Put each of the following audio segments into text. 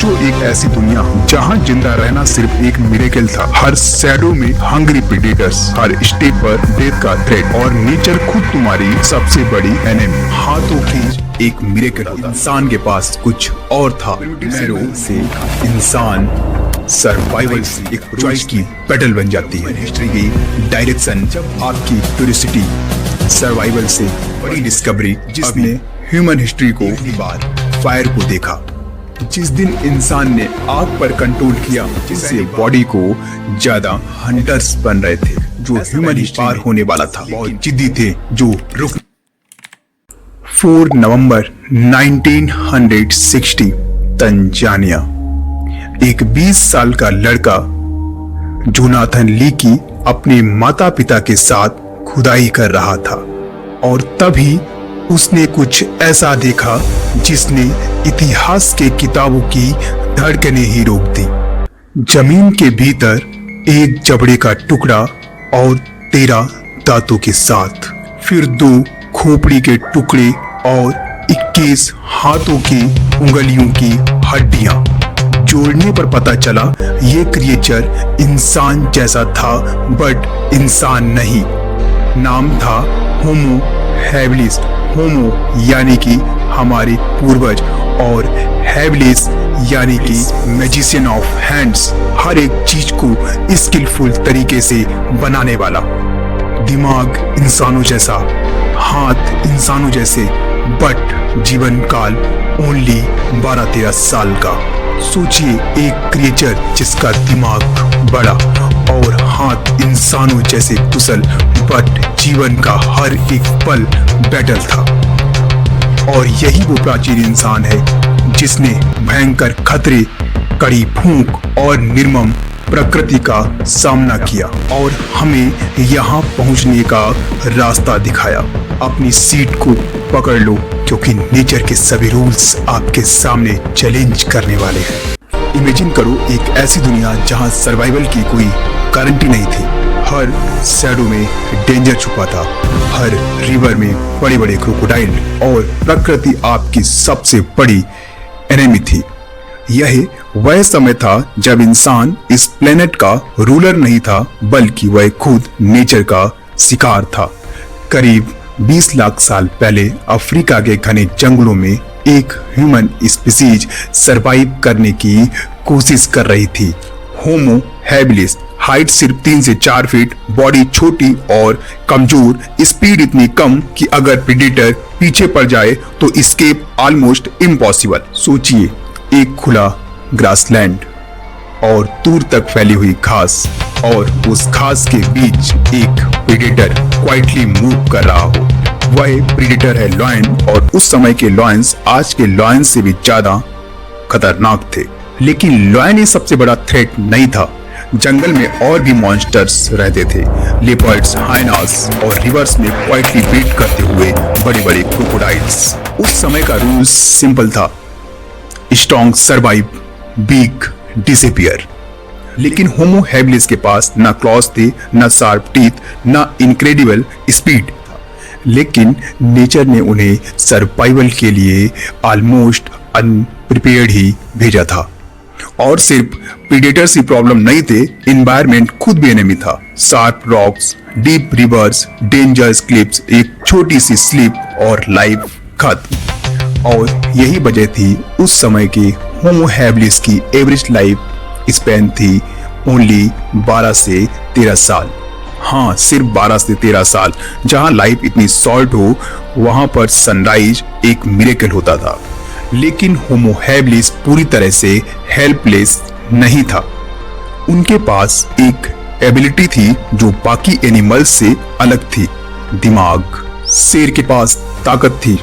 सोचो एक ऐसी दुनिया जहाँ जिंदा रहना सिर्फ एक मिरेकल था। हर शैडो में हंग्री प्रेडेटर्स, हर स्टेप पर डेथ का थ्रेट और नेचर खुद तुम्हारी सबसे बड़ी एनिमी। हाथों की एक मिरेकल होता। इंसान के पास कुछ और था। से इंसान सर्वाइवल से एक चॉइस की बैटल बन जाती है। हिस्ट्री की डायरेक्शन जब आपकी क्यूरियोसिटी सर्वाइवल से बड़ी डिस्कवरी, जिसने ह्यूमन हिस्ट्री को पहली बार फायर को देखा। जिस दिन इंसान ने आग पर कंट्रोल किया, जिससे बॉडी को ज्यादा हंटर्स बन रहे थे जो ह्यूमन ही पार होने वाला था। बहुत जिद्दी थे जो रुक। 4 नवंबर 1960 तंजानिया। एक 20 साल का लड़का जोनाथन लीकी अपने माता पिता के साथ खुदाई कर रहा था और तभी उसने कुछ ऐसा देखा जिसने इतिहास के किताबों की धड़कनें ही रोक दी। जमीन के भीतर एक जबड़े का टुकड़ा और 13 दांतों के साथ, फिर 2 खोपड़ी के टुकड़े और 21 हाथों की उंगलियों की हड्डियां। जोड़ने पर पता चला ये क्रिएचर इंसान जैसा था बट इंसान नहीं। नाम था होमो हैबिलिस। होमो यानी कि हमारे पूर्वज और हैबिलिस यानी कि मैजिशियन ऑफ हैंड्स, हर एक चीज को स्किलफुल तरीके से बनाने वाला। दिमाग इंसानों जैसा, हाथ इंसानों जैसे, बट जीवन काल ओनली 12-13 साल का। सोचिए एक क्रिएचर जिसका दिमाग बड़ा और हाथ इंसानों जैसे कुशल, बट जीवन का हर एक पल बैटल था। और यही वो प्राचीन इंसान है जिसने भयंकर खतरे, कड़ी भूख और निर्मम प्रकृति का सामना किया और हमें यहाँ पहुँचने का रास्ता दिखाया। अपनी सीट को पकड़ लो क्योंकि नेचर के सभी रूल्स आपके सामने चैलेंज करने वाले हैं। इमेजिन करो एक ऐसी दुनिया जहाँ सर्वाइवल की कोई गारंटी नहीं थी। हर शैडो में डेंजर छुपा था, हर रिवर में बड़े बड़े क्रोकोडाइल, और प्रकृति आपकी सबसे बड़ी एनिमी थी। यह वह समय था जब इंसान इस प्लेनेट का रूलर नहीं था बल्कि वह खुद नेचर का शिकार था। करीब 20 लाख साल पहले अफ्रीका के घने जंगलों में एक ह्यूमन स्पीसीज सरवाइव करने की कोशिश कर रही थी। Homo habilis. हाइट सिर्फ 3 से 4 फीट, बॉडी छोटी और कमजोर, स्पीड इतनी कम कि अगर प्रेडेटर पीछे पड़ जाए तो एस्केप ऑलमोस्ट इम्पॉसिबल। सोचिए एक खुला ग्रासलैंड और दूर तक फैली हुई घास, और उस घास के बीच एक प्रेडेटर क्वाइटली मूव कर रहा हो। वह प्रेडेटर है लॉयन, और उस समय के लॉयंस आज के लॉयन से भी ज्यादा खतरनाक थे। लेकिन लॉयन ही सबसे बड़ा थ्रेट नहीं था। जंगल में और भी मॉन्स्टर्स रहते थे, लेपर्ड्स, हाइनास और रिवर्स में क्वाइटली बीट करते हुए बड़े बड़े क्रोकोडाइल्स। उस समय का रूल सिंपल था, स्ट्रॉन्ग सर्वाइव, वीक डिसअपीयर। लेकिन होमो हैबिलिस के पास ना क्लॉज थे, ना शार्प टीथ, ना इनक्रेडिबल स्पीड था। लेकिन नेचर ने उन्हें सर्वाइवल के लिए ऑलमोस्ट अनप्रिपेयर्ड ही भेजा था। और सिर्फ प्रेडेटर्स ही प्रॉब्लम नहीं थे, एनवायरनमेंट खुद भी एनिमी था। Sharp rocks, deep reverse, dangerous clips, एक छोटी सी स्लिप और लाइफ खत्म। और यही वजह थी उस समय की होमो हैबिलिस की एवरेज लाइफ स्पैन थी ओनली 12 से 13 साल। हाँ, सिर्फ 12 से 13 साल। जहां लाइफ इतनी शॉर्ट हो वहां पर सनराइज एक मिरेकल होता था। लेकिन होमो हैबिलिस पूरी तरह से हेल्पलेस नहीं था। उनके पास एक एबिलिटी थी जो बाकी एनिमल्स से अलग थी। दिमाग। शेर के पास ताकत थी,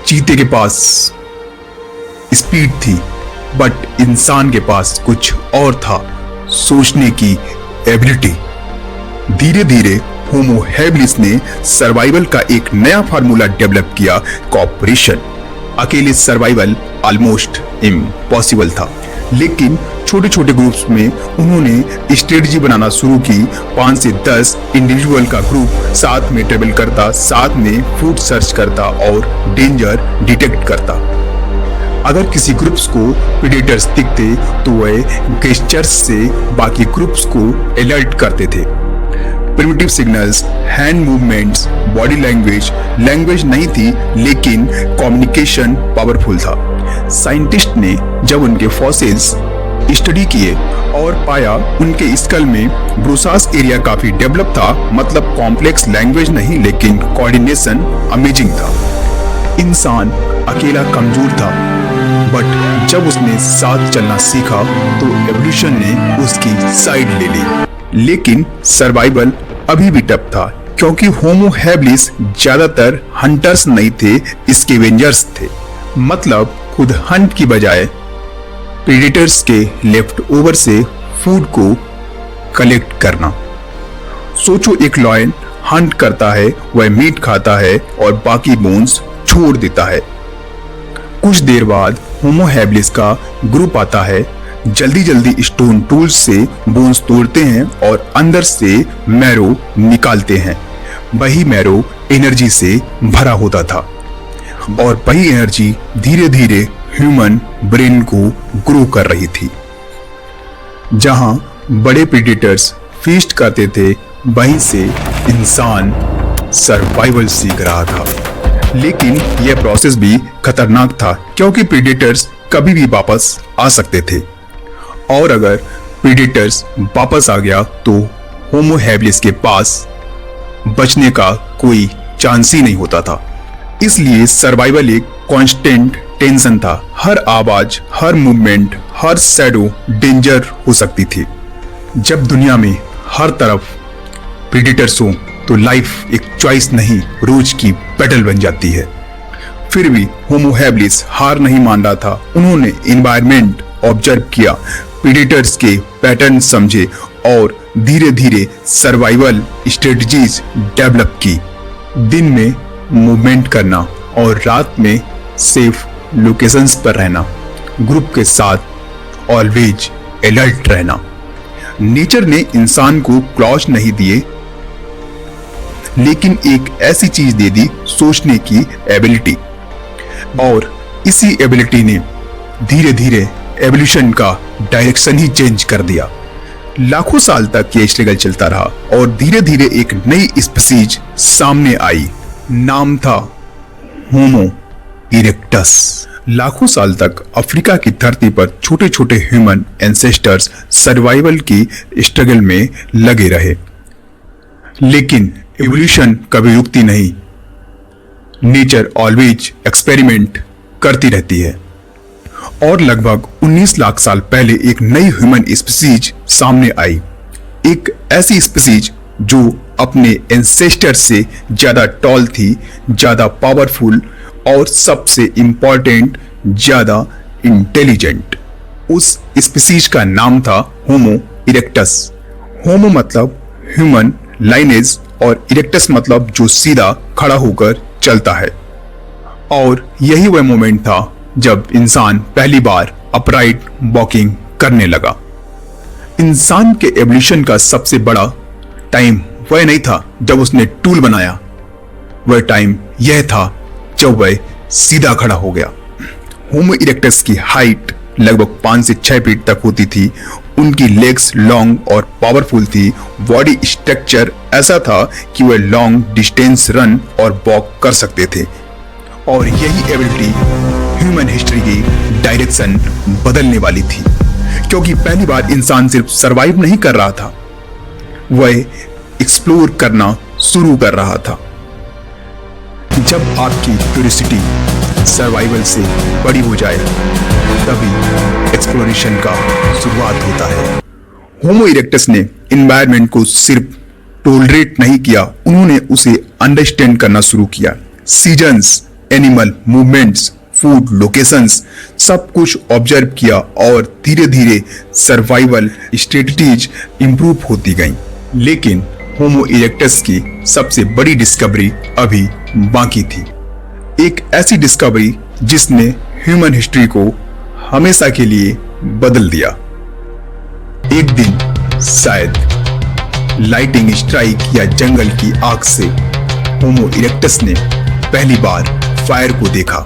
चीते के पास स्पीड थी, बट इंसान के पास कुछ और था, सोचने की एबिलिटी। धीरे धीरे होमो हैबिलिस ने सर्वाइवल का एक नया फार्मूला डेवलप किया, कोऑपरेशन। अकेले सर्वाइवल ऑलमोस्ट इम्पॉसिबल था, लेकिन छोटे छोटे ग्रुप्स में उन्होंने स्ट्रेटजी बनाना शुरू की। 5 से 10 इंडिविजुअल का ग्रुप साथ में ट्रेवल करता, साथ में फूड सर्च करता और डेंजर डिटेक्ट करता। अगर किसी ग्रुप्स को प्रेडेटर्स दिखते तो वह गेस्चर्स से बाकी ग्रुप्स को अलर्ट करते थे। Primitive signals, hand movements, body language नहीं थी, लेकिन कम्युनिकेशन पावरफुल था। साइंटिस्ट ने जब उनके फॉसिल्स स्टडी किए और पाया उनके स्कल में ब्रूसास एरिया काफी डेवलप था, मतलब कॉम्प्लेक्स लैंग्वेज नहीं लेकिन कोऑर्डिनेशन अमेजिंग था। इंसान अकेला कमजोर था, बट जब उसने साथ चलना सीखा तो एवोल्यूशन ने उसकी साइड ले ली। लेकिन सर्वाइवल अभी भी टफ था, क्योंकि होमो हैबिलिस ज्यादातर हंटर्स नहीं थे, स्कैवेंजर्स थे। मतलब खुद हंट की बजाय प्रेडेटर्स के लेफ्ट ओवर से फूड को कलेक्ट करना। सोचो, एक लॉयन हंट करता है, वह मीट खाता है और बाकी बोन्स छोड़ देता है। कुछ देर बाद होमो हैबिलिस का ग्रुप आता है, जल्दी स्टोन टूल्स से बोन्स तोड़ते हैं और अंदर से मैरो निकालते हैं। वही मैरो एनर्जी से भरा होता था और वही एनर्जी धीरे धीरे ह्यूमन ब्रेन को ग्रो कर रही थी। जहां बड़े प्रेडेटर्स फीस्ट करते थे, वहीं से इंसान सर्वाइवल सीख रहा था। लेकिन यह प्रोसेस भी खतरनाक था, क्योंकि प्रेडेटर्स कभी भी वापस आ सकते थे, और अगर प्रेडेटर्स वापस आ गया तो होमो हैबिलिस के पास बचने का कोई चांस ही नहीं होता था। इसलिए सर्वाइवल एक कांस्टेंट टेंशन था। हर आवाज, हर मूवमेंट, हर शैडो डेंजर हो सकती थी। जब दुनिया में हर तरफ प्रेडेटर्स हो तो लाइफ एक चॉइस नहीं, रोज की बैटल बन जाती है। फिर भी होमो हैबिलिस हार नहीं मान रहा था। उन्होंने एनवायरनमेंट ऑब्जर्व किया, प्रेडेटर्स के पैटर्न समझे और धीरे धीरे सर्वाइवल स्ट्रेटजीज डेवलप की। दिन में मूवमेंट करना और रात में सेफ लोकेशंस पर रहना, ग्रुप के साथ ऑलवेज अलर्ट रहना। नेचर ने इंसान को क्लॉज नहीं दिए, लेकिन एक ऐसी चीज दे दी, सोचने की एबिलिटी। और इसी एबिलिटी ने धीरे धीरे एवोल्यूशन का डायरेक्शन ही चेंज कर दिया। लाखों साल तक ये स्ट्रगल चलता रहा और धीरे धीरे एक नई स्पीसीज सामने आई। नाम था होमो इरेक्टस। लाखों साल तक अफ्रीका की धरती पर छोटे छोटे ह्यूमन एंसेस्टर्स सर्वाइवल की स्ट्रगल में लगे रहे, लेकिन एवोल्यूशन कभी रुकती नहीं। नेचर ऑलवेज एक्सपेरिमेंट करती रहती है और लगभग 19 लाख साल पहले एक नई ह्यूमन स्पीसीज सामने आई। एक ऐसी स्पीसीज जो अपने एंसेस्टर से ज्यादा टॉल थी, ज्यादा पावरफुल और सबसे इंपॉर्टेंट ज्यादा इंटेलिजेंट। उस स्पीसीज का नाम था होमो इरेक्टस। होमो मतलब ह्यूमन लाइनेज और इरेक्टस मतलब जो सीधा खड़ा होकर चलता है। और यही वह मोमेंट था जब इंसान पहली बार अपराइट वॉकिंग करने लगा। इंसान के एवोल्यूशन का सबसे बड़ा टाइम वह नहीं था जब उसने टूल बनाया, वह टाइम यह था जब वह सीधा खड़ा हो गया। होमो इरेक्टस की हाइट लगभग 5 से 6 फीट तक होती थी। उनकी लेग्स लॉन्ग और पावरफुल थी। बॉडी स्ट्रक्चर ऐसा था कि वह लॉन्ग डिस्टेंस रन और वॉक कर सकते थे। और यही एबिलिटी ह्यूमन हिस्ट्री की डायरेक्शन बदलने वाली थी, क्योंकि पहली बार इंसान सिर्फ सरवाइव नहीं कर रहा था, वह एक्सप्लोर करना शुरू कर रहा था। जब आपकी क्यूरियोसिटी सर्वाइवल से बड़ी हो जाए, तभी एक्सप्लोरेशन का शुरुआत होता है। होमो इरेक्टस ने एनवायरनमेंट को सिर्फ टॉलरेट नहीं किया, उन्होंने उसे अंडरस्टैंड करना शुरू किया। Seasons, animal movements, food, locations, सब कुछ ऑब्जर्व किया और धीरे धीरे सर्वाइवल स्ट्रेटजीज इंप्रूव होती गईं। लेकिन होमो इरेक्टस की सबसे बड़ी डिस्कवरी अभी बाकी थी। एक ऐसी डिस्कवरी जिसने ह्यूमन हिस्ट्री को हमेशा के लिए बदल दिया। एक दिन शायद लाइटिंग स्ट्राइक या जंगल की आग से होमो इरेक्टस ने पहली बार फायर को देखा।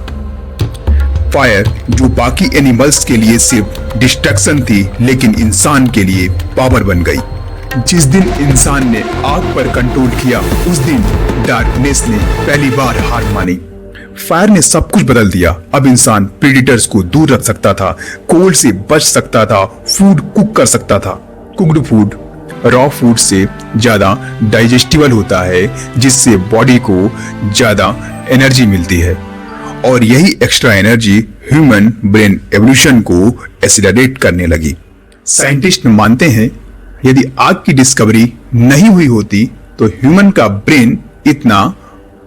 फायर जो बाकी एनिमल्स के लिए सिर्फ डिस्ट्रैक्शन थी, लेकिन इंसान के लिए पावर बन गई। जिस दिन इंसान ने आग पर कंट्रोल किया, उस दिन डार्कनेस ने पहली बार हार मानी। फायर ने सब कुछ बदल दिया। अब इंसान प्रेडिटर्स को दूर रख सकता था, कोल्ड से बच सकता था, फूड कुक कर सकता था। कुक्ड फूड रॉ फूड से ज्यादा डाइजेस्टिबल होता है, जिससे बॉडी को ज्यादा एनर्जी मिलती है, और यही extra energy human brain evolution को एक्सीलरेट करने लगी। साइंटिस्ट मानते हैं यदि आग की डिस्कवरी नहीं हुई होती तो ह्यूमन का ब्रेन इतना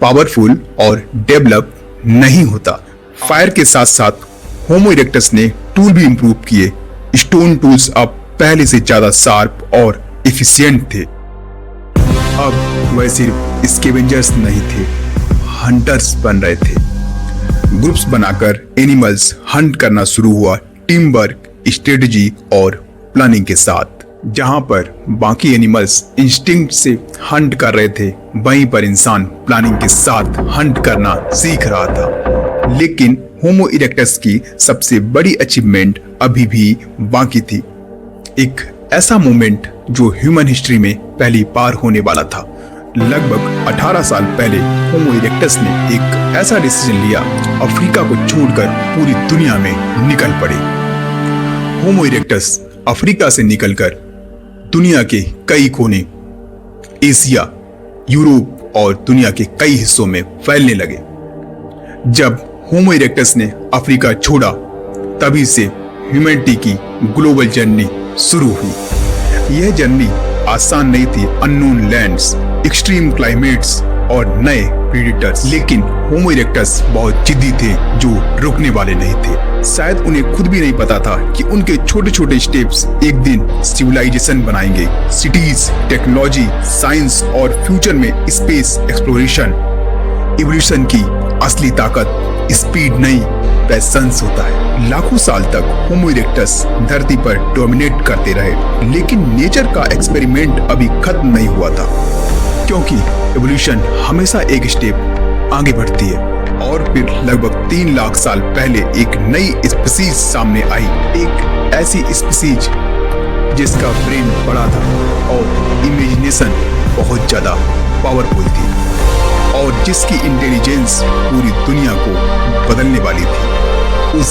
पावरफुल और डेवलप नहीं होता। फायर के साथ साथ होमो इरेक्टस ने टूल भी इंप्रूव किए। स्टोन टूल्स अब पहले से ज्यादा शार्प और एफिशिएंट थे। अब वह सिर्फ स्कैवेंजर्स नहीं थे, हंटर्स बन रहे थे। ग्रुप्स बनाकर एनिमल्स हंट करना शुरू हुआ, टीम वर्क, स्ट्रेटजी और प्लानिंग के साथ। जहां पर बाकी एनिमल्स इंस्टिंक्ट से हंट कर रहे थे, वहीं पर इंसान प्लानिंग के साथ हंट करना सीख रहा था। लेकिन होमो इरेक्टस की सबसे बड़ी अचीवमेंट अभी भी बाकी थी, एक ऐसा मोमेंट जो ह्यूमन हिस्ट्री में पहली बार होने वाला था। लगभग 18 साल पहले होमो इरेक्टस ने एक ऐसा डिसीजन लिया, अफ्रीका को छोड़कर पूरी दुनिया में निकल पड़े। होमो इरेक्टस अफ्रीका से निकलकर दुनिया के कई कोने, एशिया, यूरोप और दुनिया के कई हिस्सों में फैलने लगे। जब होमो इरेक्टस ने अफ्रीका छोड़ा, तभी से ह्यूमैनिटी की ग्लोबल जर्नी शुरू हुई। यह जर्नी आसान नहीं थी, अननोन लैंड्स, एक्सट्रीम क्लाइमेट्स और नए प्रेडेटर्स। लेकिन होमो इरेक्टस बहुत जिद्दी थे, जो रुकने वाले नहीं थे। शायद उन्हें खुद भी नहीं पता था कि उनके छोटे छोटे स्टेप्स एक दिन सिविलाइजेशन बनाएंगे। सिटीज, टेक्नोलॉजी, साइंस और फ्यूचर में स्पेस एक्सप्लोरेशन। इवोल्यूशन की असली ताकत स्पीड नहीं, पैशंस होता है। लाखों साल तक होमो इरेक्टस धरती पर डोमिनेट करते रहे, लेकिन नेचर का एक्सपेरिमेंट अभी खत्म नहीं हुआ था, क्योंकि एवोल्यूशन हमेशा एक स्टेप आगे बढ़ती है। और फिर लगभग 3 लाख साल पहले एक नई स्पीसीज सामने आई, एक ऐसी स्पीसीज जिसका ब्रेन बड़ा था और इमेजिनेशन बहुत ज्यादा पावरफुल थी, और जिसकी इंटेलिजेंस पूरी दुनिया को बदलने वाली थी। उस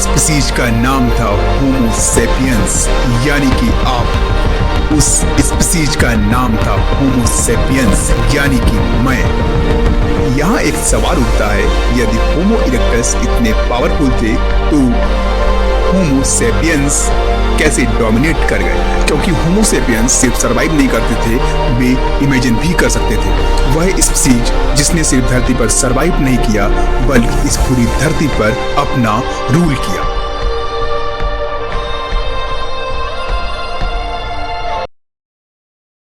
स्पीसीज का नाम था होमो सेपियंस, यानी कि आप। उस स्पीसीज का नाम था होमो सेपियंस, यानी कि मैं। यहाँ एक सवाल उठता है, यदि होमो इरेक्टस इतने पावरफुल थे तो होमो सेपियंस कैसे डोमिनेट कर गए? क्योंकि होमो सेपियंस सिर्फ सरवाइव नहीं करते थे, वे इमेजिन भी कर सकते थे। वह स्पीसीज जिसने सिर्फ धरती पर सरवाइव नहीं किया, बल्कि इस पूरी धरती पर अपना रूल किया।